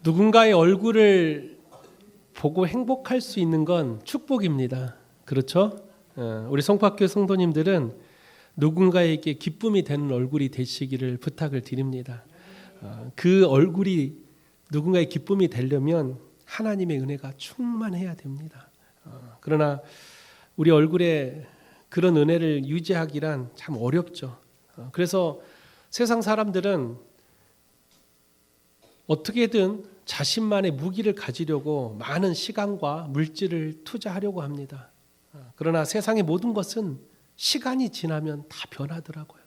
누군가의 얼굴을 보고 행복할 수 있는 건 축복입니다. 그렇죠? 우리 성박교 성도님들은 누군가에게 기쁨이 되는 얼굴이 되시기를 부탁을 드립니다. 그 얼굴이 누군가의 기쁨이 되려면 하나님의 은혜가 충만해야 됩니다. 그러나 우리 얼굴에 그런 은혜를 유지하기란 참 어렵죠. 그래서 세상 사람들은 어떻게든 자신만의 무기를 가지려고 많은 시간과 물질을 투자하려고 합니다. 그러나 세상의 모든 것은 시간이 지나면 다 변하더라고요.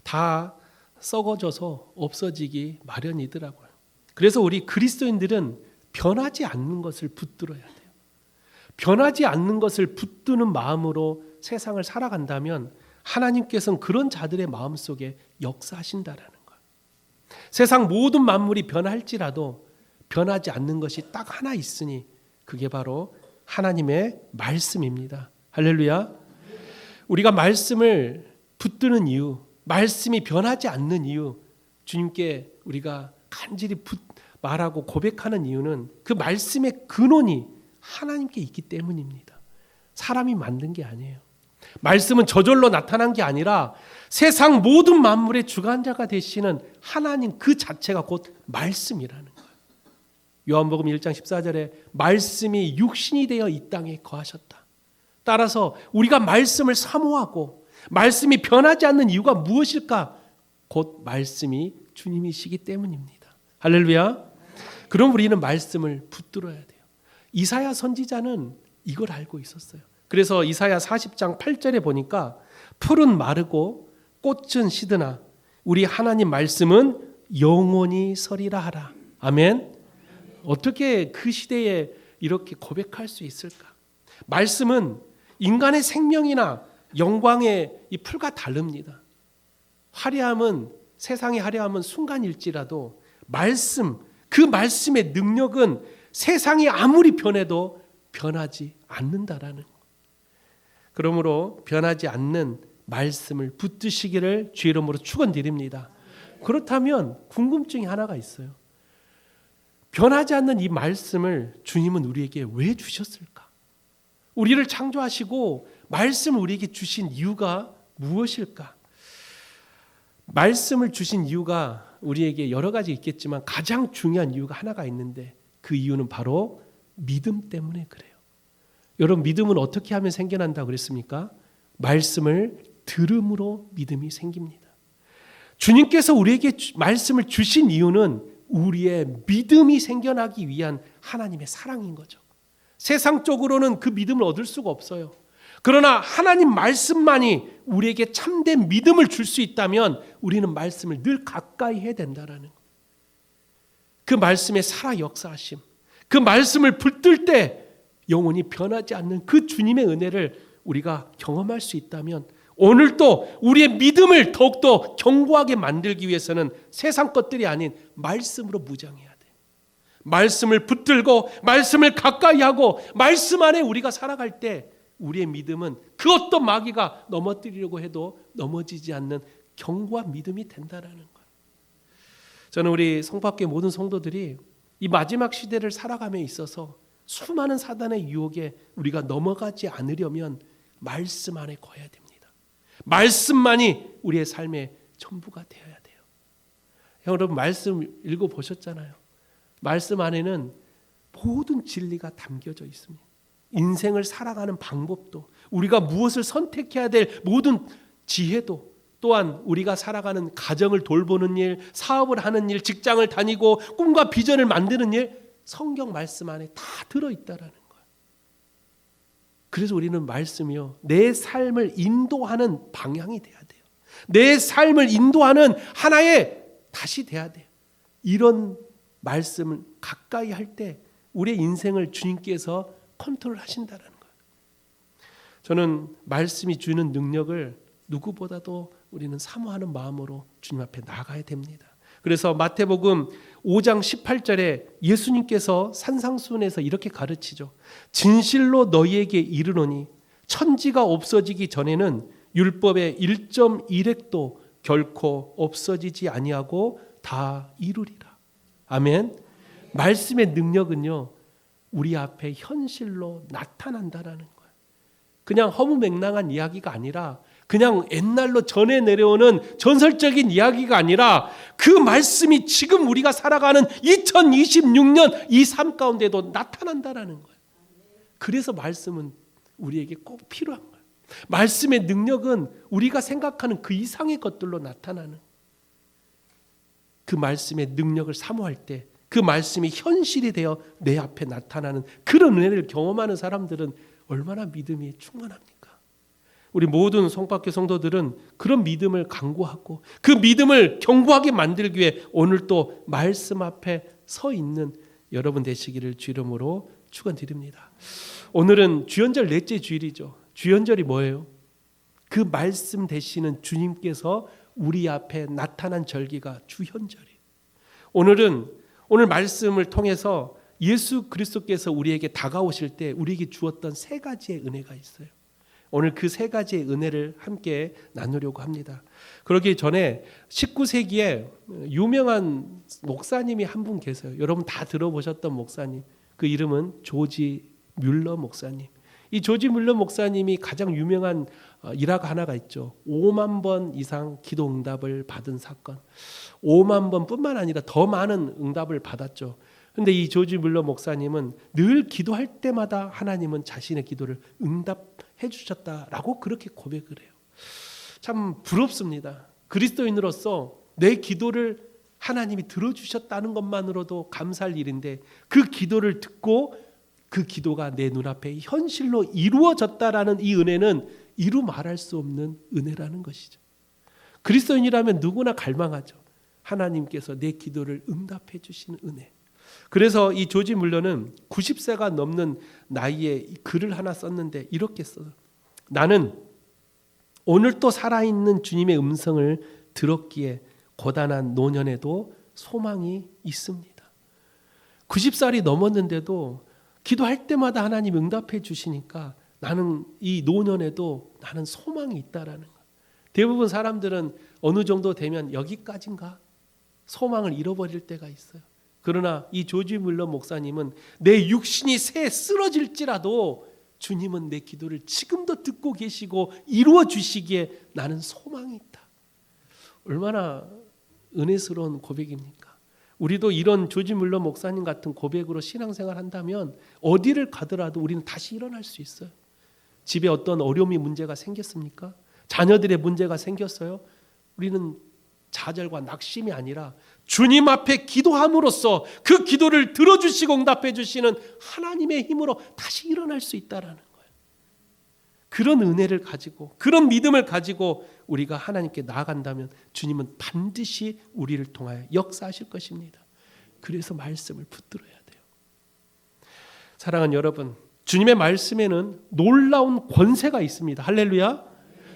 다 썩어져서 없어지기 마련이더라고요. 그래서 우리 그리스도인들은 변하지 않는 것을 붙들어야 돼요. 변하지 않는 것을 붙드는 마음으로 세상을 살아간다면 하나님께서는 그런 자들의 마음속에 역사하신다라는 거예요. 세상 모든 만물이 변할지라도 변하지 않는 것이 딱 하나 있으니 그게 바로 하나님의 말씀입니다. 할렐루야. 우리가 말씀을 붙드는 이유, 말씀이 변하지 않는 이유, 주님께 우리가 간절히 말하고 고백하는 이유는 그 말씀의 근원이 하나님께 있기 때문입니다. 사람이 만든 게 아니에요. 말씀은 저절로 나타난 게 아니라 세상 모든 만물의 주관자가 되시는 하나님 그 자체가 곧 말씀이라는 거예요. 요한복음 1장 14절에 말씀이 육신이 되어 이 땅에 거하셨다. 따라서 우리가 말씀을 사모하고 말씀이 변하지 않는 이유가 무엇일까? 곧 말씀이 주님이시기 때문입니다. 할렐루야. 그럼 우리는 말씀을 붙들어야 돼요. 이사야 선지자는 이걸 알고 있었어요. 그래서 이사야 40장 8절에 보니까 풀은 마르고 꽃은 시드나 우리 하나님 말씀은 영원히 서리라 하라. 아멘. 어떻게 그 시대에 이렇게 고백할 수 있을까? 말씀은 인간의 생명이나 영광의 이 풀과 다릅니다. 화려함은 세상의 화려함은 순간일지라도 말씀, 그 말씀의 능력은 세상이 아무리 변해도 변하지 않는다라는 것. 그러므로 변하지 않는 말씀을 붙드시기를 주의 이름으로 축원드립니다. 그렇다면 궁금증이 하나가 있어요. 변하지 않는 이 말씀을 주님은 우리에게 왜 주셨을까? 우리를 창조하시고 말씀을 우리에게 주신 이유가 무엇일까? 말씀을 주신 이유가 우리에게 여러 가지 있겠지만 가장 중요한 이유가 하나가 있는데 그 이유는 바로 믿음 때문에 그래요. 여러분, 믿음은 어떻게 하면 생겨난다고 그랬습니까? 말씀을 들음으로 믿음이 생깁니다. 주님께서 우리에게 말씀을 주신 이유는 우리의 믿음이 생겨나기 위한 하나님의 사랑인 거죠. 세상적으로는 그 믿음을 얻을 수가 없어요. 그러나 하나님 말씀만이 우리에게 참된 믿음을 줄 수 있다면 우리는 말씀을 늘 가까이 해야 된다는 것. 그 말씀의 살아 역사하심, 그 말씀을 붙들 때 영원히 변하지 않는 그 주님의 은혜를 우리가 경험할 수 있다면 오늘도 우리의 믿음을 더욱더 견고하게 만들기 위해서는 세상 것들이 아닌 말씀으로 무장해야 돼. 말씀을 붙들고 말씀을 가까이 하고 말씀 안에 우리가 살아갈 때 우리의 믿음은 그 어떤 마귀가 넘어뜨리려고 해도 넘어지지 않는 견고한 믿음이 된다라는 거예요. 저는 우리 성밖의 모든 성도들이 이 마지막 시대를 살아감에 있어서 수많은 사단의 유혹에 우리가 넘어가지 않으려면 말씀 안에 거해야 됩니다. 말씀만이 우리의 삶의 전부가 되어야 돼요. 여러분, 말씀 읽어보셨잖아요. 말씀 안에는 모든 진리가 담겨져 있습니다. 인생을 살아가는 방법도, 우리가 무엇을 선택해야 될 모든 지혜도, 또한 우리가 살아가는 가정을 돌보는 일, 사업을 하는 일, 직장을 다니고 꿈과 비전을 만드는 일, 성경 말씀 안에 다 들어있다라는 거예요. 그래서 우리는 말씀이요, 내 삶을 인도하는 방향이 돼야 돼요. 내 삶을 인도하는 하나의 탓이 돼야 돼요. 이런 말씀을 가까이 할 때 우리의 인생을 주님께서 컨트롤 하신다는 거예요. 저는 말씀이 주는 능력을 누구보다도 우리는 사모하는 마음으로 주님 앞에 나가야 됩니다. 그래서 마태복음 5장 18절에 예수님께서 산상수훈에서 이렇게 가르치죠. 진실로 너희에게 이르노니 천지가 없어지기 전에는 율법의 1.1획도 결코 없어지지 아니하고 다 이루리라. 아멘. 말씀의 능력은요, 우리 앞에 현실로 나타난다라는 거예요. 그냥 허무맹랑한 이야기가 아니라, 그냥 옛날로 전해 내려오는 전설적인 이야기가 아니라, 그 말씀이 지금 우리가 살아가는 2026년 이 삶 가운데도 나타난다라는 거예요. 그래서 말씀은 우리에게 꼭 필요한 거예요. 말씀의 능력은 우리가 생각하는 그 이상의 것들로 나타나는, 그 말씀의 능력을 사모할 때 그 말씀이 현실이 되어 내 앞에 나타나는 그런 은혜를 경험하는 사람들은 얼마나 믿음이 충만합니까? 우리 모든 송박교 성도들은 그런 믿음을 강구하고 그 믿음을 견고하게 만들기 위해 오늘 또 말씀 앞에 서 있는 여러분 되시기를 주 이름으로 축원드립니다. 오늘은 주연절 넷째 주일이죠. 주연절이 뭐예요? 그 말씀 되시는 주님께서 우리 앞에 나타난 절기가 주현절이에요. 오늘 말씀을 통해서 예수 그리스도께서 우리에게 다가오실 때 우리에게 주었던 세 가지의 은혜가 있어요. 오늘 그 세 가지의 은혜를 함께 나누려고 합니다. 그러기 전에 19세기에 유명한 목사님이 한 분 계세요. 여러분 다 들어보셨던 목사님. 그 이름은 조지 뮬러 목사님. 이 조지 뮬러 목사님이 가장 유명한 일화가 하나가 있죠. 5만 번 이상 기도 응답을 받은 사건. 5만 번뿐만 아니라 더 많은 응답을 받았죠. 그런데 이 조지 뮬러 목사님은 늘 기도할 때마다 하나님은 자신의 기도를 응답해 주셨다라고 그렇게 고백을 해요. 참 부럽습니다. 그리스도인으로서 내 기도를 하나님이 들어주셨다는 것만으로도 감사할 일인데, 그 기도를 듣고 그 기도가 내 눈앞에 현실로 이루어졌다라는 이 은혜는 이루 말할 수 없는 은혜라는 것이죠. 그리스도인이라면 누구나 갈망하죠. 하나님께서 내 기도를 응답해 주시는 은혜. 그래서 이 조지 뮬러는 90세가 넘는 나이에 글을 하나 썼는데 이렇게 써요. 나는 오늘 또 살아있는 주님의 음성을 들었기에 고단한 노년에도 소망이 있습니다. 90살이 넘었는데도 기도할 때마다 하나님 응답해 주시니까 나는 이 노년에도 나는 소망이 있다라는 거예요. 대부분 사람들은 어느 정도 되면 여기까지인가 소망을 잃어버릴 때가 있어요. 그러나 이 조지 뮬러 목사님은 내 육신이 새 쓰러질지라도 주님은 내 기도를 지금도 듣고 계시고 이루어 주시기에 나는 소망이 있다. 얼마나 은혜스러운 고백입니까? 우리도 이런 조지 뮬러 목사님 같은 고백으로 신앙생활 한다면 어디를 가더라도 우리는 다시 일어날 수 있어요. 집에 어떤 어려움이 문제가 생겼습니까? 자녀들의 문제가 생겼어요? 우리는 좌절과 낙심이 아니라 주님 앞에 기도함으로써 그 기도를 들어주시고 응답해 주시는 하나님의 힘으로 다시 일어날 수 있다라는 거예요. 그런 은혜를 가지고 그런 믿음을 가지고 우리가 하나님께 나아간다면 주님은 반드시 우리를 통하여 역사하실 것입니다. 그래서 말씀을 붙들어야 돼요. 사랑하는 여러분, 주님의 말씀에는 놀라운 권세가 있습니다. 할렐루야.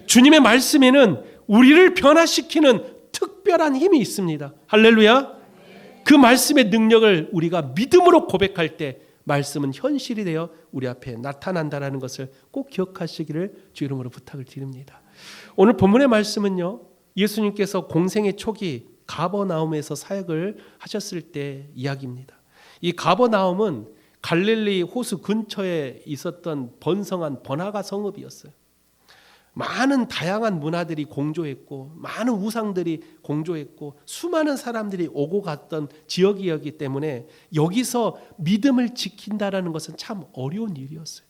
주님의 말씀에는 우리를 변화시키는 특별한 힘이 있습니다. 할렐루야. 그 말씀의 능력을 우리가 믿음으로 고백할 때 말씀은 현실이 되어 우리 앞에 나타난다는 것을 꼭 기억하시기를 주 이름으로 부탁을 드립니다. 오늘 본문의 말씀은요, 예수님께서 공생의 초기 가버나움에서 사역을 하셨을 때 이야기입니다. 이 가버나움은 갈릴리 호수 근처에 있었던 번성한 번화가 성읍이었어요. 많은 다양한 문화들이 공조했고 많은 우상들이 공조했고 수많은 사람들이 오고 갔던 지역이었기 때문에 여기서 믿음을 지킨다라는 것은 참 어려운 일이었어요.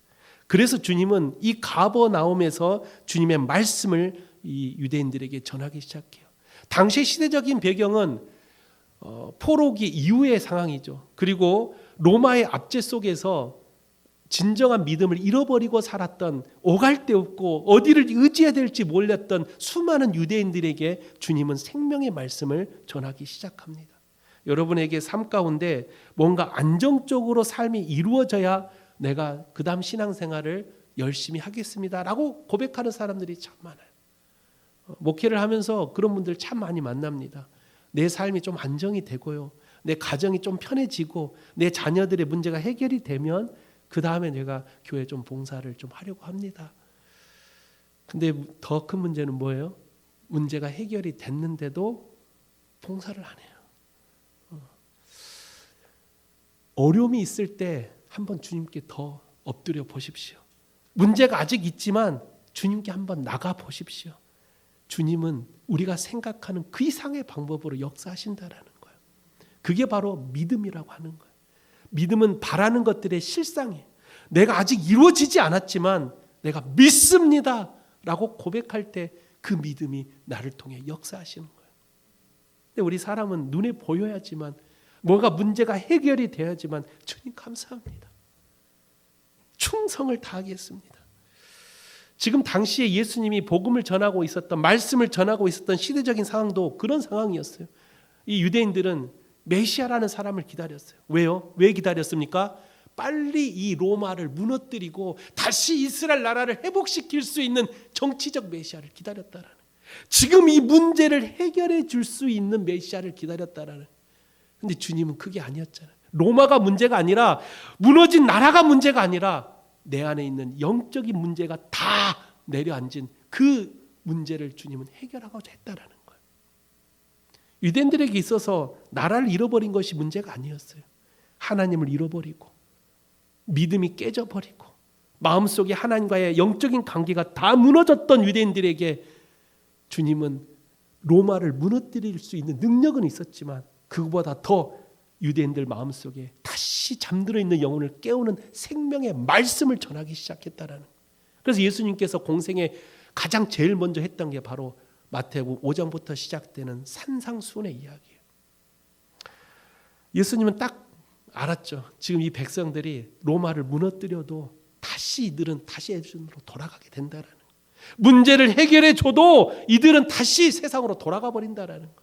그래서 주님은 이 가버나움에서 주님의 말씀을 이 유대인들에게 전하기 시작해요. 당시 시대적인 배경은 포로기 이후의 상황이죠. 그리고 로마의 압제 속에서 진정한 믿음을 잃어버리고 살았던, 오갈 데 없고 어디를 의지해야 될지 몰랐던 수많은 유대인들에게 주님은 생명의 말씀을 전하기 시작합니다. 여러분에게 삶 가운데 뭔가 안정적으로 삶이 이루어져야 내가 그 다음 신앙생활을 열심히 하겠습니다라고 고백하는 사람들이 참 많아요. 목회를 하면서 그런 분들 참 많이 만납니다. 내 삶이 좀 안정이 되고요, 내 가정이 좀 편해지고 내 자녀들의 문제가 해결이 되면 그 다음에 내가 교회 좀 봉사를 좀 하려고 합니다. 근데 더 큰 문제는 뭐예요? 문제가 해결이 됐는데도 봉사를 안 해요. 어려움이 있을 때 한번 주님께 더 엎드려 보십시오. 문제가 아직 있지만 주님께 한번 나가 보십시오. 주님은 우리가 생각하는 그 이상의 방법으로 역사하신다라는 거예요. 그게 바로 믿음이라고 하는 거예요. 믿음은 바라는 것들의 실상이에요. 내가 아직 이루어지지 않았지만 내가 믿습니다 라고 고백할 때 그 믿음이 나를 통해 역사하시는 거예요. 근데 우리 사람은 눈에 보여야지만, 뭔가 문제가 해결이 돼야지만 주님 감사합니다, 충성을 다하겠습니다. 지금 당시에 예수님이 복음을 전하고 있었던, 말씀을 전하고 있었던 시대적인 상황도 그런 상황이었어요. 이 유대인들은 메시아라는 사람을 기다렸어요. 왜요? 왜 기다렸습니까? 빨리 이 로마를 무너뜨리고 다시 이스라엘 나라를 회복시킬 수 있는 정치적 메시아를 기다렸다라는, 지금 이 문제를 해결해 줄 수 있는 메시아를 기다렸다라는. 근데 주님은 그게 아니었잖아요. 로마가 문제가 아니라, 무너진 나라가 문제가 아니라 내 안에 있는 영적인 문제가 다 내려앉은 그 문제를 주님은 해결하고자 했다라는 거예요. 유대인들에게 있어서 나라를 잃어버린 것이 문제가 아니었어요. 하나님을 잃어버리고 믿음이 깨져버리고 마음속에 하나님과의 영적인 관계가 다 무너졌던 유대인들에게 주님은 로마를 무너뜨릴 수 있는 능력은 있었지만, 그보다 더 유대인들 마음속에 다시 잠들어 있는 영혼을 깨우는 생명의 말씀을 전하기 시작했다라는. 그래서 예수님께서 공생에 가장 제일 먼저 했던 게 바로 마태복음 5장부터 시작되는 산상수훈의 이야기예요. 예수님은 딱 알았죠. 지금 이 백성들이 로마를 무너뜨려도 다시 이들은 다시 에베소로 돌아가게 된다라는 거. 문제를 해결해 줘도 이들은 다시 세상으로 돌아가 버린다라는 거.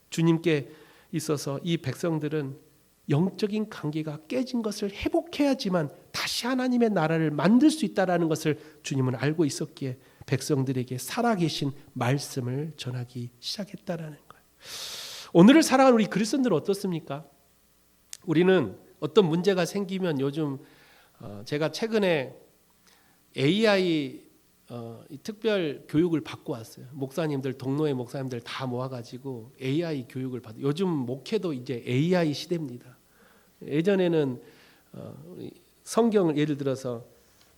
주님께 있어서 이 백성들은 영적인 관계가 깨진 것을 회복해야지만 다시 하나님의 나라를 만들 수 있다라는 것을 주님은 알고 있었기에 백성들에게 살아계신 말씀을 전하기 시작했다라는 거예요. 오늘을 살아가는 우리 그리스도인들은 어떻습니까? 우리는 어떤 문제가 생기면, 요즘 제가 최근에 AI 특별 교육을 받고 왔어요. 목사님들, 동로의 목사님들 다 모아가지고 AI 교육을 받아요. 요즘 목회도 이제 AI 시대입니다. 예전에는 성경을 예를 들어서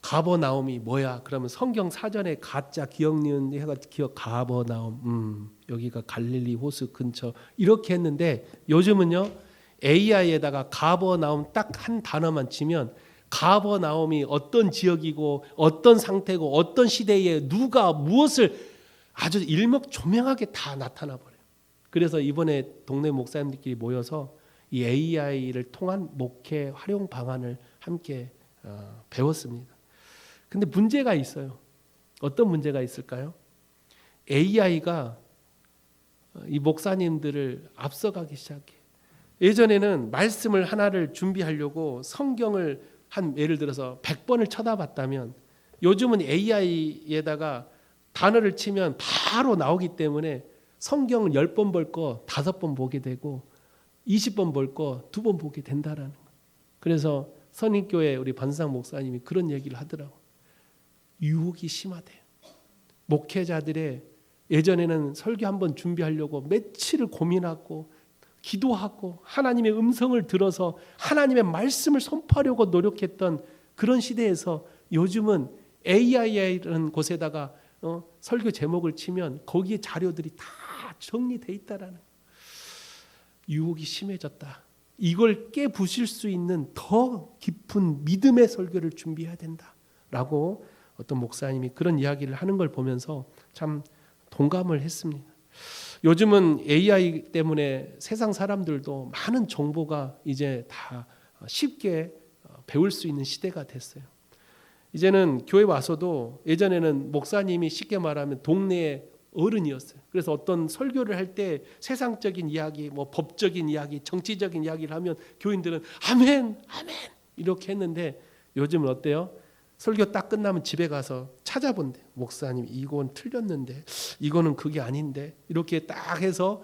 가버나움이 뭐야? 그러면 성경 사전에 가짜 기억니은 해가 기억 가버나움, 여기가 갈릴리 호수 근처 이렇게 했는데, 요즘은요 AI에다가 가버나움 딱 한 단어만 치면 가버나움이 어떤 지역이고 어떤 상태고 어떤 시대에 누가 무엇을 아주 일목조명하게 다 나타나 버려요. 그래서 이번에 동네 목사님들끼리 모여서 이 AI를 통한 목회 활용 방안을 함께 배웠습니다. 근데 문제가 있어요. 어떤 문제가 있을까요? AI가 이 목사님들을 앞서가기 시작해. 예전에는 말씀을 하나를 준비하려고 성경을 한 예를 들어서 100번을 쳐다봤다면, 요즘은 AI에다가 단어를 치면 바로 나오기 때문에 성경을 10번 볼 거 5번 보게 되고 20번 볼 거 2번 보게 된다라는 거예요. 그래서 선인교회 우리 반상 목사님이 그런 얘기를 하더라고요. 유혹이 심하대요. 목회자들의, 예전에는 설교 한번 준비하려고 며칠을 고민하고 기도하고 하나님의 음성을 들어서 하나님의 말씀을 선포하려고 노력했던 그런 시대에서, 요즘은 AI라는 곳에다가 설교 제목을 치면 거기에 자료들이 다 정리돼 있다라는, 유혹이 심해졌다. 이걸 깨부실 수 있는 더 깊은 믿음의 설교를 준비해야 된다라고 어떤 목사님이 그런 이야기를 하는 걸 보면서 참 동감을 했습니다. 요즘은 AI 때문에 세상 사람들도 많은 정보가 이제 다 쉽게 배울 수 있는 시대가 됐어요. 이제는 교회 와서도, 예전에는 목사님이 쉽게 말하면 동네의 어른이었어요. 그래서 어떤 설교를 할 때 세상적인 이야기, 뭐 법적인 이야기, 정치적인 이야기를 하면 교인들은 아멘, 아멘 이렇게 했는데, 요즘은 어때요? 설교 딱 끝나면 집에 가서 찾아본대. 목사님 이건 틀렸는데, 이거는 그게 아닌데, 이렇게 딱 해서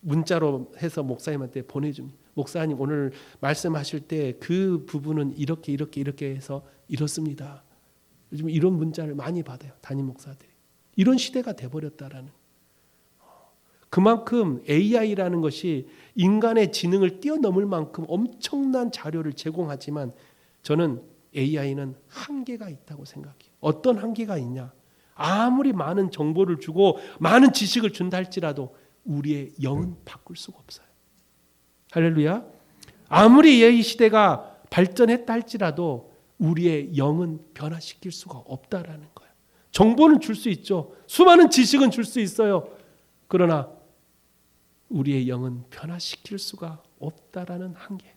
문자로 해서 목사님한테 보내줍니다. 목사님 오늘 말씀하실 때 그 부분은 이렇게 해서 이렇습니다. 요즘 이런 문자를 많이 받아요. 담임 목사들이. 이런 시대가 돼버렸다라는. 그만큼 AI라는 것이 인간의 지능을 뛰어넘을 만큼 엄청난 자료를 제공하지만 저는 AI는 한계가 있다고 생각해요. 어떤 한계가 있냐? 아무리 많은 정보를 주고 많은 지식을 준다 할지라도 우리의 영은 바꿀 수가 없어요. 할렐루야. 아무리 AI 시대가 발전했다 할지라도 우리의 영은 변화시킬 수가 없다라는 거예요. 정보는 줄 수 있죠. 수많은 지식은 줄 수 있어요. 그러나 우리의 영은 변화시킬 수가 없다라는 한계.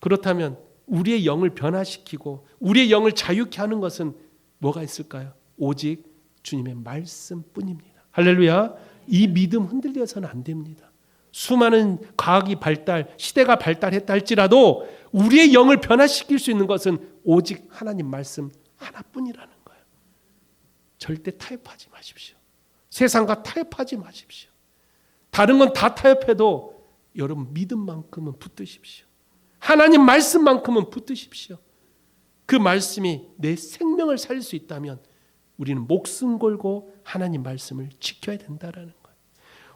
그렇다면 우리의 영을 변화시키고 우리의 영을 자유케 하는 것은 뭐가 있을까요? 오직 주님의 말씀뿐입니다. 할렐루야. 이 믿음 흔들려서는 안 됩니다. 수많은 과학이 발달, 시대가 발달했다 할지라도 우리의 영을 변화시킬 수 있는 것은 오직 하나님 말씀 하나뿐이라는 거예요. 절대 타협하지 마십시오. 세상과 타협하지 마십시오. 다른 건 다 타협해도 여러분 믿음만큼은 붙드십시오. 하나님 말씀만큼은 붙드십시오. 그 말씀이 내 생명을 살릴 수 있다면 우리는 목숨 걸고 하나님 말씀을 지켜야 된다라는 거예요.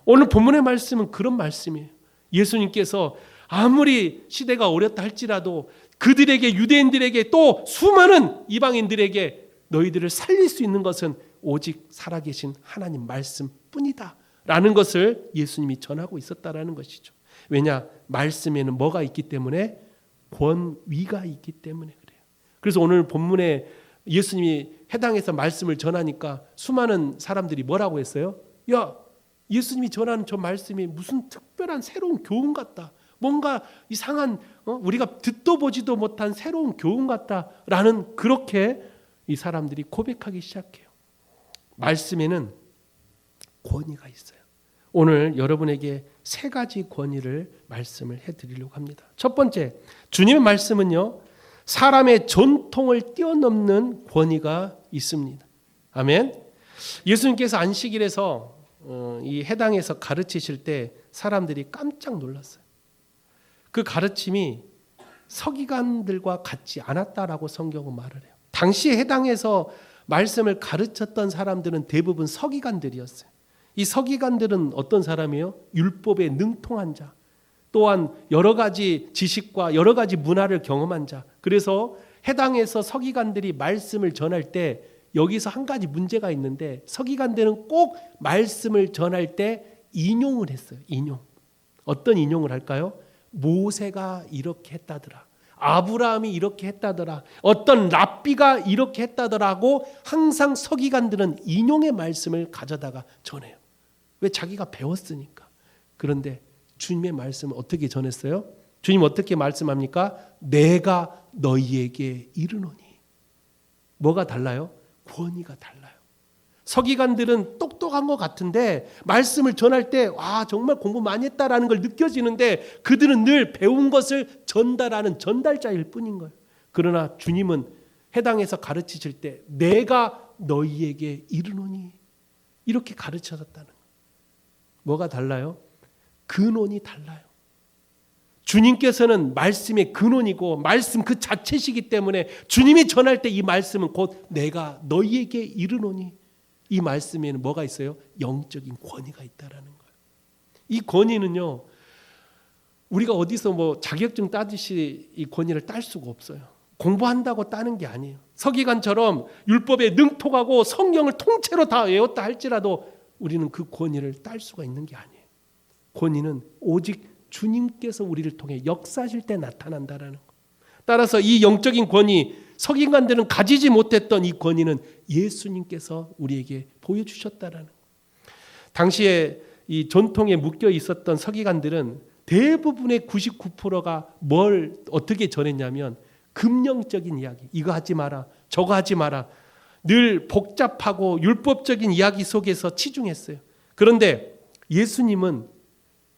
오늘 본문의 말씀은 그런 말씀이에요. 예수님께서 아무리 시대가 어렵다 할지라도 그들에게, 유대인들에게 또 수많은 이방인들에게 너희들을 살릴 수 있는 것은 오직 살아계신 하나님 말씀뿐이다 라는 것을 예수님이 전하고 있었다라는 것이죠. 왜냐? 말씀에는 뭐가 있기 때문에? 권위가 있기 때문에 그래요. 그래서 오늘 본문에 예수님이 해당해서 말씀을 전하니까 수많은 사람들이 뭐라고 했어요? 야, 예수님이 전하는 저 말씀이 무슨 특별한 새로운 교훈 같다. 뭔가 이상한 우리가 듣도 보지도 못한 새로운 교훈 같다라는 그렇게 이 사람들이 고백하기 시작해요. 말씀에는 권위가 있어요. 오늘 여러분에게 세 가지 권위를 말씀을 해드리려고 합니다. 첫 번째, 주님의 말씀은요, 사람의 전통을 뛰어넘는 권위가 있습니다. 아멘. 예수님께서 안식일에서 이 해당에서 가르치실 때 사람들이 깜짝 놀랐어요. 그 가르침이 서기관들과 같지 않았다라고 성경은 말을 해요. 당시 해당에서 말씀을 가르쳤던 사람들은 대부분 서기관들이었어요. 이 서기관들은 어떤 사람이에요? 율법에 능통한 자, 또한 여러 가지 지식과 여러 가지 문화를 경험한 자. 그래서 해당에서 서기관들이 말씀을 전할 때 여기서 한 가지 문제가 있는데 서기관들은 꼭 말씀을 전할 때 인용을 했어요. 인용. 어떤 인용을 할까요? 모세가 이렇게 했다더라. 아브라함이 이렇게 했다더라. 어떤 랍비가 이렇게 했다더라고 항상 서기관들은 인용의 말씀을 가져다가 전해요. 왜? 자기가 배웠으니까. 그런데 주님의 말씀을 어떻게 전했어요? 주님 어떻게 말씀합니까? 내가 너희에게 이르노니. 뭐가 달라요? 권위가 달라요. 서기관들은 똑똑한 것 같은데 말씀을 전할 때 와, 정말 공부 많이 했다라는 걸 느껴지는데 그들은 늘 배운 것을 전달하는 전달자일 뿐인 거예요. 그러나 주님은 해당에서 가르치실 때 내가 너희에게 이르노니 이렇게 가르쳐졌다는 거예요. 뭐가 달라요? 근원이 달라요. 주님께서는 말씀의 근원이고 말씀 그 자체시기 때문에 주님이 전할 때 이 말씀은 곧 내가 너희에게 이르노니 이 말씀에는 뭐가 있어요? 영적인 권위가 있다라는 거예요. 이 권위는요, 우리가 어디서 뭐 자격증 따듯이 이 권위를 딸 수가 없어요. 공부한다고 따는 게 아니에요. 서기관처럼 율법에 능통하고 성경을 통째로 다 외웠다 할지라도 우리는 그 권위를 딸 수가 있는 게 아니에요. 권위는 오직 주님께서 우리를 통해 역사하실 때 나타난다라는 것. 따라서 이 영적인 권위, 서기관들은 가지지 못했던 이 권위는 예수님께서 우리에게 보여주셨다라는 것. 당시에 이 전통에 묶여 있었던 서기관들은 대부분의 99%가 뭘 어떻게 전했냐면 금령적인 이야기, 이거 하지 마라, 저거 하지 마라, 늘 복잡하고 율법적인 이야기 속에서 치중했어요. 그런데 예수님은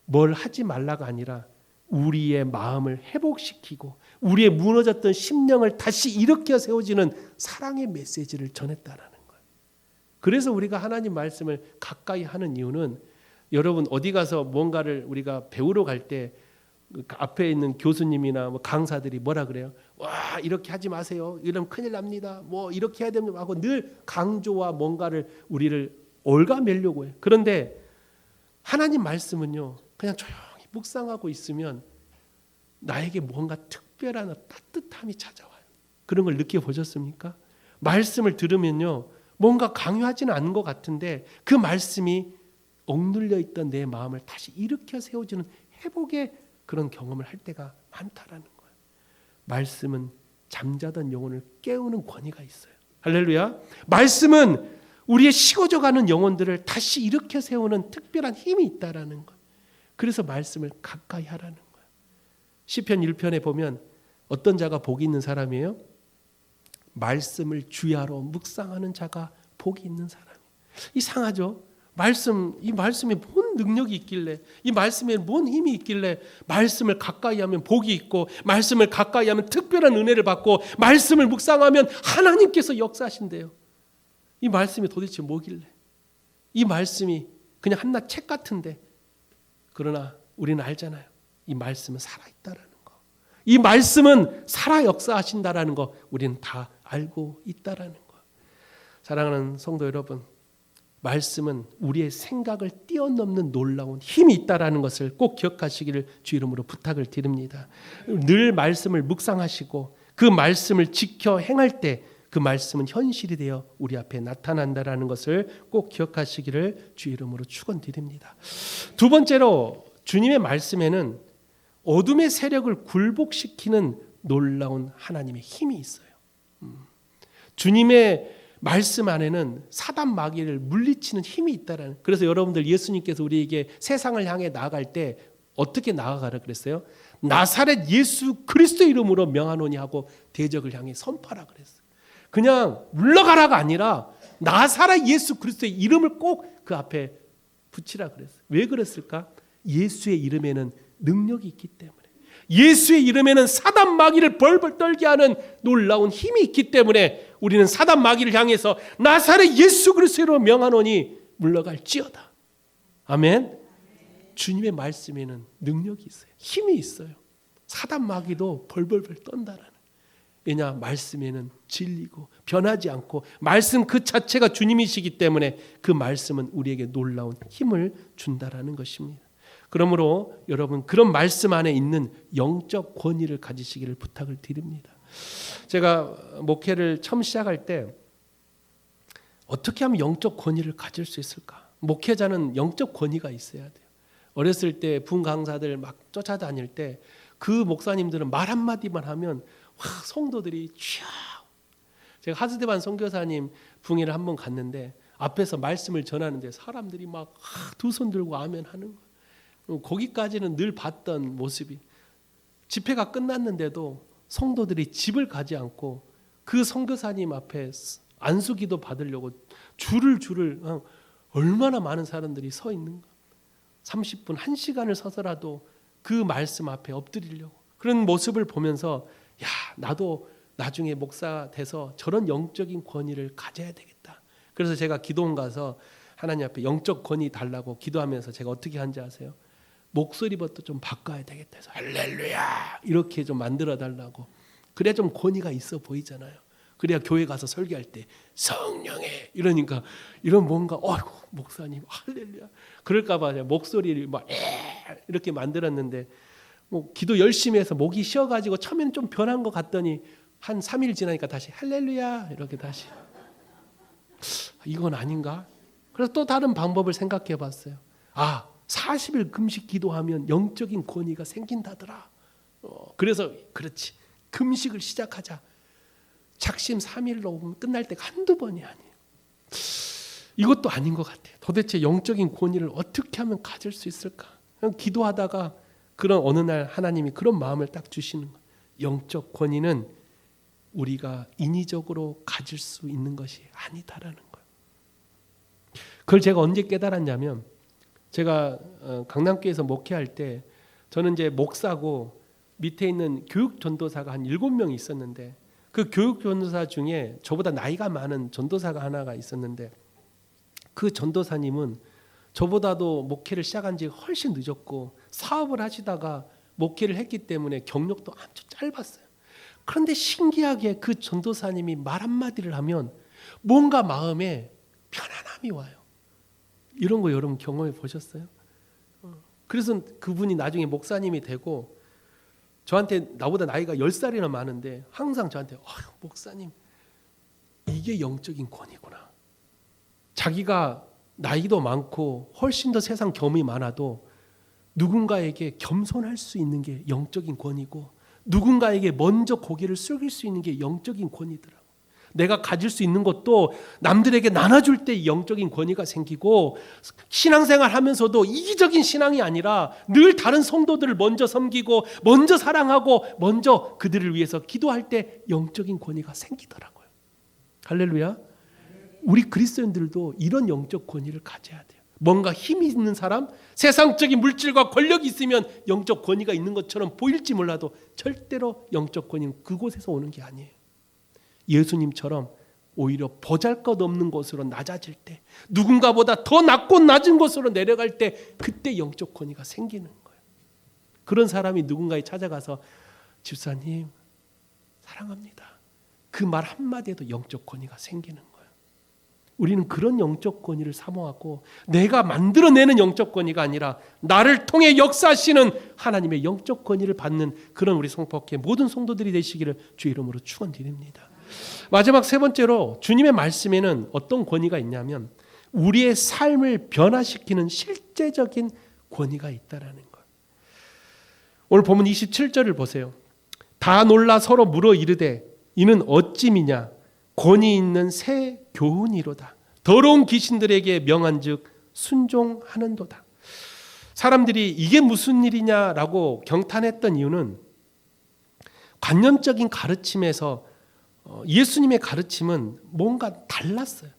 뭘 하지 말라가 아니라 우리의 마음을 회복시키고 우리의 무너졌던 심령을 다시 일으켜 세워지는 사랑의 메시지를 전했다라는 거예요. 그래서 우리가 하나님 말씀을 가까이 하는 이유는 여러분 어디 가서 뭔가를 우리가 배우러 갈 때 앞에 있는 교수님이나 뭐 강사들이 뭐라 그래요? 와, 이렇게 하지 마세요. 이러면 큰일 납니다. 뭐 이렇게 해야 됩니다. 하고 늘 강조와 뭔가를 우리를 올가매려고 해요. 그런데 하나님 말씀은요, 그냥 조용히 묵상하고 있으면 나에게 뭔가 특별한 따뜻함이 찾아와요. 그런 걸 느껴보셨습니까? 말씀을 들으면요, 뭔가 강요하지는 않은 것 같은데 그 말씀이 억눌려 있던 내 마음을 다시 일으켜 세워주는 회복의 그런 경험을 할 때가 많다라는 거예요. 말씀은 잠자던 영혼을 깨우는 권위가 있어요. 할렐루야. 말씀은 우리의 식어져가는 영혼들을 다시 일으켜 세우는 특별한 힘이 있다라는 거예요. 그래서 말씀을 가까이 하라는 거예요. 시편 1편에 보면 어떤 자가 복이 있는 사람이에요? 말씀을 주야로 묵상하는 자가 복이 있는 사람이에요. 이상하죠? 이 말씀에 뭔 능력이 있길래, 이 말씀에 뭔 힘이 있길래 말씀을 가까이 하면 복이 있고, 말씀을 가까이 하면 특별한 은혜를 받고, 말씀을 묵상하면 하나님께서 역사하신대요. 이 말씀이 도대체 뭐길래? 이 말씀이 그냥 한낱 책 같은데, 그러나 우리는 알잖아요. 이 말씀은 살아있다라는 거. 이 말씀은 살아 역사하신다라는 거 우리는 다 알고 있다라는 거. 사랑하는 성도 여러분, 말씀은 우리의 생각을 뛰어넘는 놀라운 힘이 있다라는 것을 꼭 기억하시기를 주 이름으로 부탁을 드립니다. 늘 말씀을 묵상하시고 그 말씀을 지켜 행할 때 그 말씀은 현실이 되어 우리 앞에 나타난다라는 것을 꼭 기억하시기를 주 이름으로 축원드립니다. 두 번째로 주님의 말씀에는 어둠의 세력을 굴복시키는 놀라운 하나님의 힘이 있어요. 주님의 말씀 안에는 사단 마귀를 물리치는 힘이 있다라는. 그래서 여러분들 예수님께서 우리에게 세상을 향해 나아갈 때 어떻게 나아가라 그랬어요? 나사렛 예수 그리스도의 이름으로 명하노니 하고 대적을 향해 선포하라 그랬어요. 그냥 물러가라가 아니라 나사렛 예수 그리스도의 이름을 꼭 그 앞에 붙이라 그랬어요. 왜 그랬을까? 예수의 이름에는 능력이 있기 때문에, 예수의 이름에는 사단 마귀를 벌벌 떨게 하는 놀라운 힘이 있기 때문에 우리는 사단 마귀를 향해서 나사렛 예수 그리스도로 명하노니 물러갈지어다. 아멘. 주님의 말씀에는 능력이 있어요. 힘이 있어요. 사단 마귀도 벌벌벌 떤다라는. 왜냐? 말씀에는 진리고 변하지 않고 말씀 그 자체가 주님이시기 때문에 그 말씀은 우리에게 놀라운 힘을 준다라는 것입니다. 그러므로 여러분 그런 말씀 안에 있는 영적 권위를 가지시기를 부탁을 드립니다. 제가 목회를 처음 시작할 때 어떻게 하면 영적 권위를 가질 수 있을까? 목회자는 영적 권위가 있어야 돼요. 어렸을 때 부흥 강사들 막 쫓아다닐 때 그 목사님들은 말 한마디만 하면 성도들이 쫙. 제가 하스데반 선교사님 부흥회를 한번 갔는데 앞에서 말씀을 전하는데 사람들이 막 두 손 들고 아멘 하는 거예요. 거기까지는 늘 봤던 모습이, 집회가 끝났는데도 성도들이 집을 가지 않고 그 선교사님 앞에 안수기도 받으려고 줄을 얼마나 많은 사람들이 서 있는가. 30분, 1시간을 서서라도 그 말씀 앞에 엎드리려고. 그런 모습을 보면서 야, 나도 나중에 목사 돼서 저런 영적인 권위를 가져야 되겠다. 그래서 제가 기도원 가서 하나님 앞에 영적 권위 달라고 기도하면서 제가 어떻게 한지 아세요? 목소리부터 좀 바꿔야 되겠다 해서 할렐루야 이렇게 좀 만들어 달라고. 그래야 좀 권위가 있어 보이잖아요. 그래야 교회 가서 설교할 때 성령에 이러니까 이런 뭔가 어이구 목사님 할렐루야 그럴까 봐 목소리를 막 이렇게 만들었는데 뭐 기도 열심히 해서 목이 쉬어가지고 처음에는 좀 변한 것 같더니 한 3일 지나니까 다시 할렐루야 이렇게 다시. 이건 아닌가? 그래서 또 다른 방법을 생각해 봤어요. 40일 금식 기도하면 영적인 권위가 생긴다더라. 그래서 그렇지, 금식을 시작하자. 작심 3일로 끝날 때가 한두 번이 아니에요. 이것도 아닌 것 같아요. 도대체 영적인 권위를 어떻게 하면 가질 수 있을까? 그냥 기도하다가 그런 어느 날 하나님이 그런 마음을 딱 주시는 거예요. 영적 권위는 우리가 인위적으로 가질 수 있는 것이 아니다라는 거예요. 그걸 제가 언제 깨달았냐면, 제가 강남교회에서 목회할 때 저는 이제 목사고 밑에 있는 교육 전도사가 한 7명 있었는데, 그 교육 전도사 중에 저보다 나이가 많은 전도사가 하나가 있었는데, 그 전도사님은 저보다도 목회를 시작한 지 훨씬 늦었고 사업을 하시다가 목회를 했기 때문에 경력도 아주 짧았어요. 그런데 신기하게 그 전도사님이 말 한마디를 하면 뭔가 마음에 편안함이 와요. 이런 거 여러분 경험해 보셨어요? 그래서 그분이 나중에 목사님이 되고 저한테 나보다 나이가 10살이나 많은데 항상 저한테 목사님 이게 영적인 권위구나. 자기가 나이도 많고 훨씬 더 세상 경험이 많아도 누군가에게 겸손할 수 있는 게 영적인 권위고 누군가에게 먼저 고개를 숙일 수 있는 게 영적인 권위더라고. 내가 가질 수 있는 것도 남들에게 나눠줄 때 영적인 권위가 생기고 신앙생활 하면서도 이기적인 신앙이 아니라 늘 다른 성도들을 먼저 섬기고 먼저 사랑하고 먼저 그들을 위해서 기도할 때 영적인 권위가 생기더라고요. 할렐루야. 우리 그리스도인들도 이런 영적 권위를 가져야 돼요. 뭔가 힘이 있는 사람, 세상적인 물질과 권력이 있으면 영적 권위가 있는 것처럼 보일지 몰라도 절대로 영적 권위는 그곳에서 오는 게 아니에요. 예수님처럼 오히려 보잘것없는 곳으로 낮아질 때, 누군가보다 더 낮고 낮은 곳으로 내려갈 때 그때 영적 권위가 생기는 거예요. 그런 사람이 누군가에 찾아가서 집사님 사랑합니다. 그 말 한마디에도 영적 권위가 생기는 거예요. 우리는 그런 영적 권위를 사모하고 내가 만들어내는 영적 권위가 아니라 나를 통해 역사하시는 하나님의 영적 권위를 받는 그런 우리 성폭회 모든 성도들이 되시기를 주의 이름으로 축원드립니다. 마지막 세 번째로 주님의 말씀에는 어떤 권위가 있냐면 우리의 삶을 변화시키는 실제적인 권위가 있다라는 것. 오늘 본문 27절을 보세요. 다 놀라 서로 물어 이르되 이는 어찌미냐 권위 있는 새 교훈이로다. 더러운 귀신들에게 명한즉 순종하는도다. 사람들이 이게 무슨 일이냐라고 경탄했던 이유는 관념적인 가르침에서 예수님의 가르침은 뭔가 달랐어요.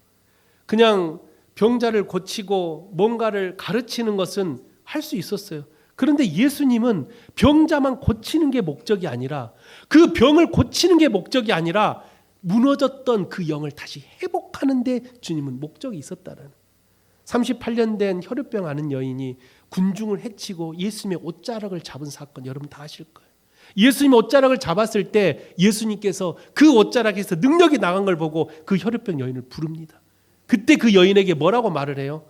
그냥 병자를 고치고 뭔가를 가르치는 것은 할 수 있었어요. 그런데 예수님은 병자만 고치는 게 목적이 아니라 그 병을 고치는 게 목적이 아니라 무너졌던 그 영을 다시 회복하는 데 주님은 목적이 있었다는. 38년 된 혈우병 앓은 여인이 군중을 해치고 예수님의 옷자락을 잡은 사건 여러분 다 아실 거예요. 예수님 옷자락을 잡았을 때 예수님께서 그 옷자락에서 능력이 나간 걸 보고 그 혈우병 여인을 부릅니다. 그때 그 여인에게 뭐라고 말을 해요?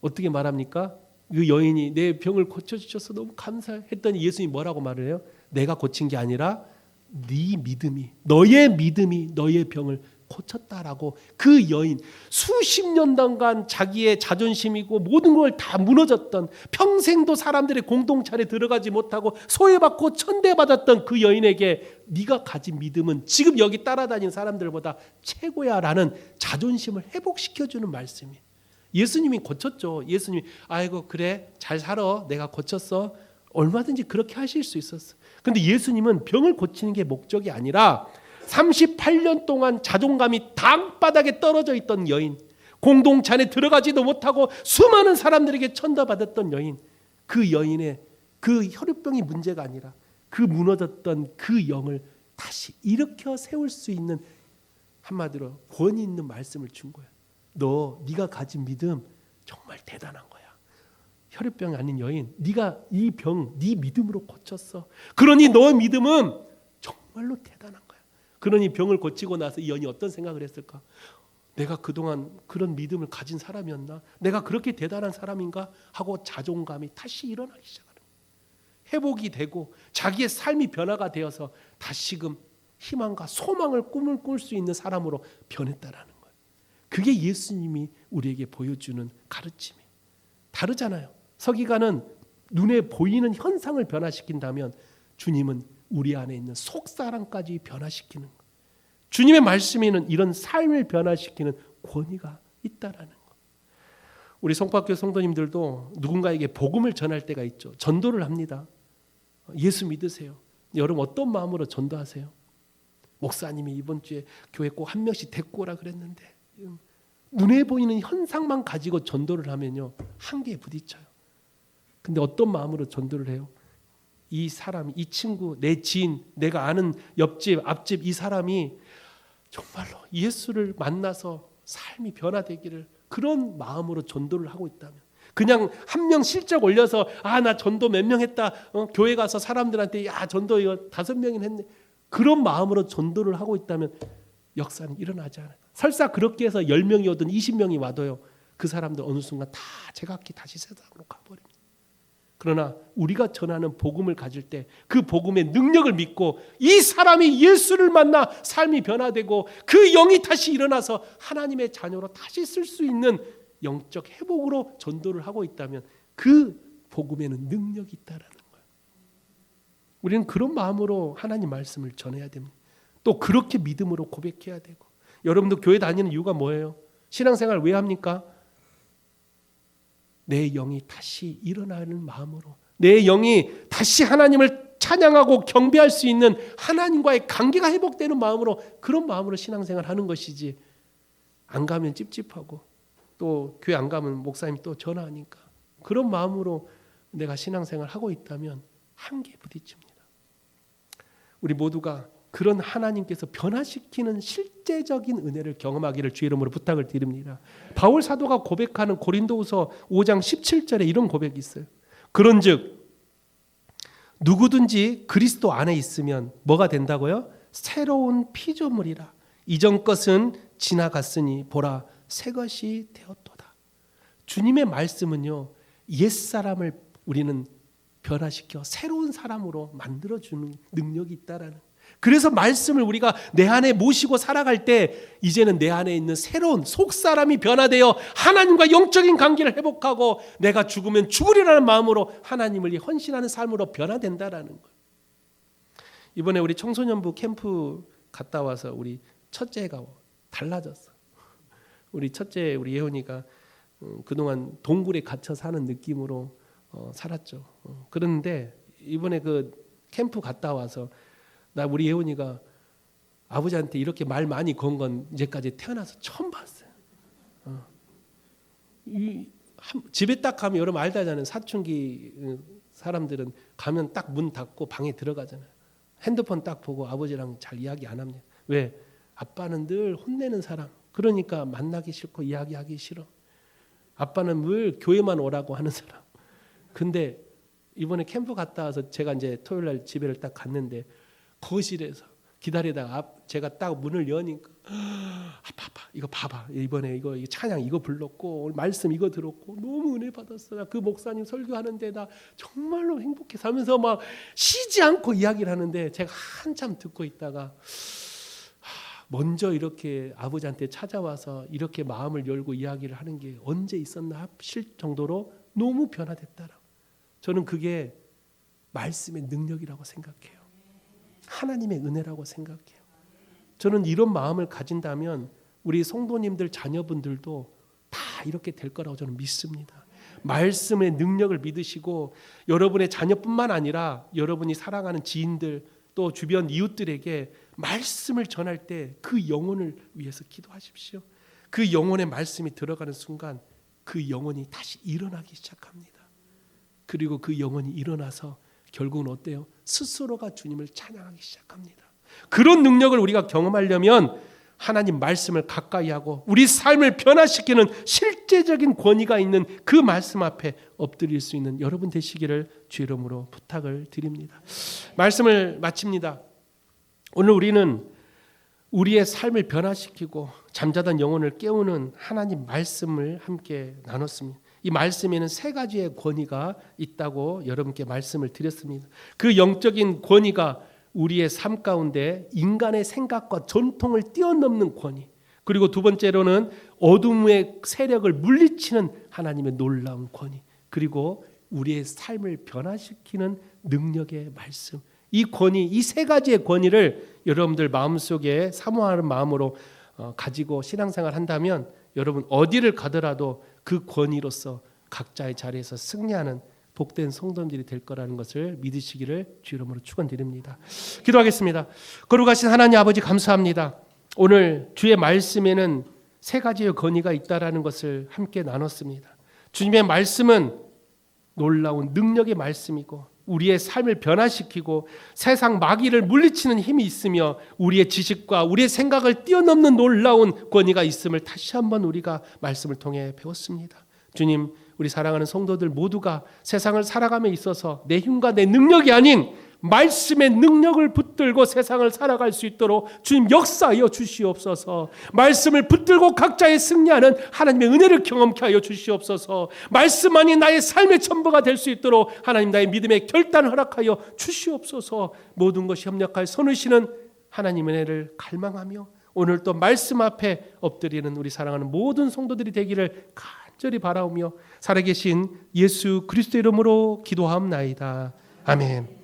어떻게 말합니까? 그 여인이 내 병을 고쳐주셔서 너무 감사했더니 예수님이 뭐라고 말을 해요? 내가 고친 게 아니라 네 믿음이, 너의 믿음이 너의 병을 고쳤다라고. 그 여인 수십 년 동안 자기의 자존심이고 모든 걸 다 무너졌던, 평생도 사람들의 공동체에 들어가지 못하고 소외받고 천대받았던 그 여인에게 네가 가진 믿음은 지금 여기 따라다니는 사람들보다 최고야 라는 자존심을 회복시켜주는 말씀이에요. 예수님이 고쳤죠. 예수님이 아이고 그래 잘 살아 내가 고쳤어. 얼마든지 그렇게 하실 수 있었어. 근데 예수님은 병을 고치는 게 목적이 아니라 38년 동안 자존감이 땅바닥에 떨어져 있던 여인, 공동체 안에 들어가지도 못하고 수많은 사람들에게 천대받았던 여인, 그 여인의 그 혈우병이 문제가 아니라 그 무너졌던 그 영을 다시 일으켜 세울 수 있는, 한마디로 권위 있는 말씀을 준 거야. 네가 가진 믿음 정말 대단한 거야. 혈우병이 아닌 여인, 네가 이 병 네 믿음으로 고쳤어. 그러니 너의 믿음은 정말로 대단한 거야. 그러니 병을 고치고 나서 이 여인이 어떤 생각을 했을까? 내가 그동안 그런 믿음을 가진 사람이었나? 내가 그렇게 대단한 사람인가? 하고 자존감이 다시 일어나기 시작하는 거야. 회복이 되고 자기의 삶이 변화가 되어서 다시금 희망과 소망을 꿈을 꿀 수 있는 사람으로 변했다라는 거예요. 그게 예수님이 우리에게 보여주는 가르침이에요. 다르잖아요. 서기관은 눈에 보이는 현상을 변화시킨다면 주님은 우리 안에 있는 속사람까지 변화시키는 거예요. 주님의 말씀에는 이런 삶을 변화시키는 권위가 있다라는 거예요. 우리 성박교 성도님들도 누군가에게 복음을 전할 때가 있죠. 전도를 합니다. 예수 믿으세요. 여러분 어떤 마음으로 전도하세요? 목사님이 이번 주에 교회 꼭 한 명씩 데리고 오라 그랬는데, 눈에 보이는 현상만 가지고 전도를 하면요 한계에 부딪혀요. 근데 어떤 마음으로 전도를 해요? 이 사람, 이 친구, 내 지인, 내가 아는 옆집, 앞집 이 사람이 정말로 예수를 만나서 삶이 변화되기를, 그런 마음으로 전도를 하고 있다면, 그냥 한 명 실적 올려서 나 전도 몇 명 했다, 교회 가서 사람들한테 야 전도 이거 5명이나 했네, 그런 마음으로 전도를 하고 있다면 역사는 일어나지 않아요. 설사 그렇게 해서 10명이 오든 20명이 와도요 그 사람들 어느 순간 다 제각기 다시 세상으로 가버립니다. 그러나 우리가 전하는 복음을 가질 때 그 복음의 능력을 믿고 이 사람이 예수를 만나 삶이 변화되고 그 영이 다시 일어나서 하나님의 자녀로 다시 쓸 수 있는 영적 회복으로 전도를 하고 있다면 그 복음에는 능력이 있다라는 거예요. 우리는 그런 마음으로 하나님 말씀을 전해야 됩니다. 또 그렇게 믿음으로 고백해야 되고. 여러분도 교회 다니는 이유가 뭐예요? 신앙생활 왜 합니까? 내 영이 다시 일어나는 마음으로, 내 영이 다시 하나님을 찬양하고 경배할 수 있는 하나님과의 관계가 회복되는 마음으로, 그런 마음으로 신앙생활 하는 것이지, 안 가면 찝찝하고 또 교회 안 가면 목사님 또 전화하니까 그런 마음으로 내가 신앙생활 하고 있다면 한계에 부딪힙니다. 우리 모두가 그런 하나님께서 변화시키는 실제적인 은혜를 경험하기를 주의 이름으로 부탁을 드립니다. 바울 사도가 고백하는 고린도후서 5장 17절에 이런 고백이 있어요. 그런즉 누구든지 그리스도 안에 있으면 뭐가 된다고요? 새로운 피조물이라. 이전 것은 지나갔으니 보라 새 것이 되었도다. 주님의 말씀은요, 옛사람을 우리는 변화시켜 새로운 사람으로 만들어주는 능력이 있다라는. 그래서 말씀을 우리가 내 안에 모시고 살아갈 때 이제는 내 안에 있는 새로운 속사람이 변화되어 하나님과 영적인 관계를 회복하고 내가 죽으면 죽으리라는 마음으로 하나님을 위해 헌신하는 삶으로 변화된다라는 거예요. 이번에 우리 청소년부 캠프 갔다 와서 우리 첫째가 달라졌어. 우리 첫째 우리 예원이가 그동안 동굴에 갇혀 사는 느낌으로 살았죠. 그런데 이번에 그 캠프 갔다 와서 나 우리 예원이가 아버지한테 이렇게 말 많이 건 건 이제까지 태어나서 처음 봤어요. 집에 딱 가면 여러분 알다잖아요. 사춘기 사람들은 가면 딱 문 닫고 방에 들어가잖아요. 핸드폰 딱 보고 아버지랑 잘 이야기 안 합니다. 왜? 아빠는 늘 혼내는 사람. 그러니까 만나기 싫고 이야기하기 싫어. 아빠는 늘 교회만 오라고 하는 사람. 근데 이번에 캠프 갔다 와서 제가 이제 토요일 날 집에를 딱 갔는데 거실에서 기다리다가 제가 딱 문을 여니까 아빠 이거 봐봐, 이번에 이거 찬양 이거 불렀고 오늘 말씀 이거 들었고 너무 은혜 받았어. 나 그 목사님 설교하는데 나 정말로 행복해 하면서 막 쉬지 않고 이야기를 하는데 제가 한참 듣고 있다가 먼저 이렇게 아버지한테 찾아와서 이렇게 마음을 열고 이야기를 하는 게 언제 있었나 싶을 정도로 너무 변화됐다라고. 저는 그게 말씀의 능력이라고 생각해요. 하나님의 은혜라고 생각해요. 저는 이런 마음을 가진다면 우리 성도님들 자녀분들도 다 이렇게 될 거라고 저는 믿습니다. 말씀의 능력을 믿으시고 여러분의 자녀뿐만 아니라 여러분이 사랑하는 지인들 또 주변 이웃들에게 말씀을 전할 때 그 영혼을 위해서 기도하십시오. 그 영혼의 말씀이 들어가는 순간 그 영혼이 다시 일어나기 시작합니다. 그리고 그 영혼이 일어나서 결국은 어때요? 스스로가 주님을 찬양하기 시작합니다. 그런 능력을 우리가 경험하려면 하나님 말씀을 가까이 하고 우리 삶을 변화시키는 실제적인 권위가 있는 그 말씀 앞에 엎드릴 수 있는 여러분 되시기를 주 이름으로 부탁을 드립니다. 말씀을 마칩니다. 오늘 우리는 우리의 삶을 변화시키고 잠자던 영혼을 깨우는 하나님 말씀을 함께 나눴습니다. 이 말씀에는 세 가지의 권위가 있다고 여러분께 말씀을 드렸습니다. 그 영적인 권위가 우리의 삶 가운데 인간의 생각과 전통을 뛰어넘는 권위, 그리고 두 번째로는 어둠의 세력을 물리치는 하나님의 놀라운 권위, 그리고 우리의 삶을 변화시키는 능력의 말씀. 이 권위, 이 세 가지의 권위를 여러분들 마음속에 사모하는 마음으로 가지고 신앙생활 한다면 여러분 어디를 가더라도 그 권위로서 각자의 자리에서 승리하는 복된 성도들이 될 거라는 것을 믿으시기를 주 이름으로 축원드립니다. 기도하겠습니다. 거룩하신 하나님 아버지 감사합니다. 오늘 주의 말씀에는 세 가지의 권위가 있다라는 것을 함께 나눴습니다. 주님의 말씀은 놀라운 능력의 말씀이고 우리의 삶을 변화시키고 세상 마귀를 물리치는 힘이 있으며 우리의 지식과 우리의 생각을 뛰어넘는 놀라운 권위가 있음을 다시 한번 우리가 말씀을 통해 배웠습니다. 주님, 우리 사랑하는 성도들 모두가 세상을 살아감에 있어서 내 힘과 내 능력이 아닌 말씀의 능력을 붙들고 세상을 살아갈 수 있도록 주님 역사하여 주시옵소서. 말씀을 붙들고 각자의 승리하는 하나님의 은혜를 경험케 하여 주시옵소서. 말씀만이 나의 삶의 전부가 될 수 있도록 하나님 나의 믿음의 결단을 허락하여 주시옵소서. 모든 것이 협력하여 선으시는 하나님의 은혜를 갈망하며 오늘 또 말씀 앞에 엎드리는 우리 사랑하는 모든 성도들이 되기를 간절히 바라오며 살아계신 예수 그리스도 이름으로 기도하옵나이다. 아멘.